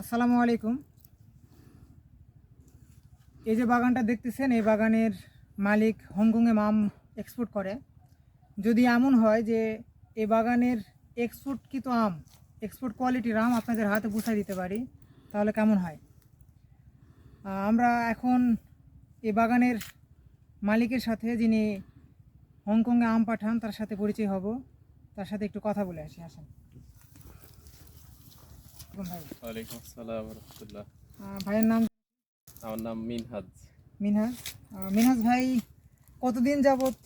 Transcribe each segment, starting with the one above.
আসসালামু আলাইকুম। এই যে বাগানটা দেখতেছেন, এই বাগানের মালিক হংকংয়ে আম এক্সপোর্ট করে। যদি এমন হয় যে এই বাগানের এক্সপোর্টকৃত আম, এক্সপোর্ট কোয়ালিটির আম আপনাদের হাতে পৌঁছায় দিতে পারি, তাহলে কেমন হয়? আমরা এখন এই বাগানের মালিকের সাথে, যিনি হংকংয়ে আম পাঠান, তার সাথে পরিচয় হব। তার সাথে একটু কথা বলে আসি, আসেন। ভাই, ওয়ালাইকুম আসসালাম ওয়া রাহমাতুল্লাহ। ভাইয়ের নাম? আমার নাম মিনহাজ। মিনহাজ। মিনহাজ ভাই, কতদিন যাবত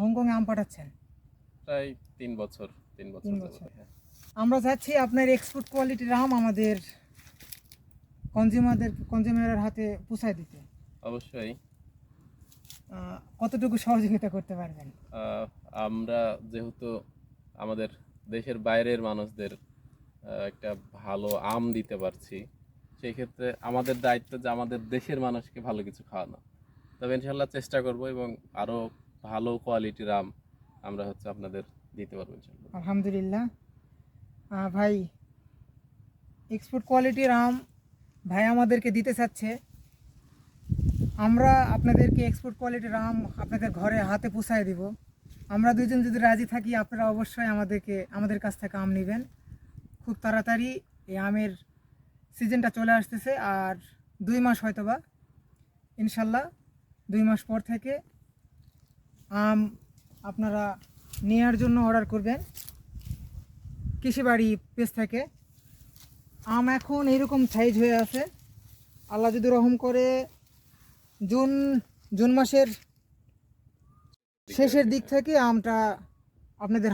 হংকংয়ে আম পাঠাচ্ছেন? প্রায় 3 বছর। 3 বছর 3 যাবত, বছর। হ্যাঁ। আমরা চাচ্ছি আপনার এক্সপোর্ট কোয়ালিটির আম আমাদের কনজিউমারের হাতে পৌঁছায় দিতে। অবশ্যই। কতটুকু সহযোগিতা করতে পারবেন? আহ, আমরা যেহেতু আমাদের দেশের বাইরের মানুষদের একটা ভালো আম দিতে পারছি, সেই ক্ষেত্রে আমাদের দায়িত্ব যে আমাদের দেশের মানুষকে ভালো কিছু খাওয়ানো। তবে ইনশাল্লাহ চেষ্টা করব এবং আরো ভালো কোয়ালিটির আম আমরা আপনাদের দিতে পারবো ইনশাল্লাহ। আলহামদুলিল্লাহ। ভাই, এক্সপোর্ট কোয়ালিটির আম ভাই আমাদেরকে দিতে চাচ্ছে। আমরা আপনাদেরকে এক্সপোর্ট কোয়ালিটির আম আপনাদের ঘরে হাতে পৌঁছায় দিব। আমরা দুজন যদি রাজি থাকি, আপনারা অবশ্যই আমাদের কাছ থেকে আম নেবেন। খুব তাড়াতাড়ি এই আমের সিজনটা চলে আসতেছে, আর 2 মাস হয়তোবা, ইনশাল্লাহ 2 মাস পর থেকে আম আপনারা নেওয়ার জন্য অর্ডার করবেন কৃষিবাড়ি পেজ থেকে। আম এখন এইরকম সাইজ হয়ে আছে। আল্লাহ যদি রহম করে জুন জুন মাসের শেষের দিক থেকে আমটা আপনাদের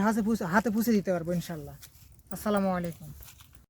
হাতে পৌঁছে দিতে পারবো ইনশাল্লাহ। আসসালামু আলাইকুম।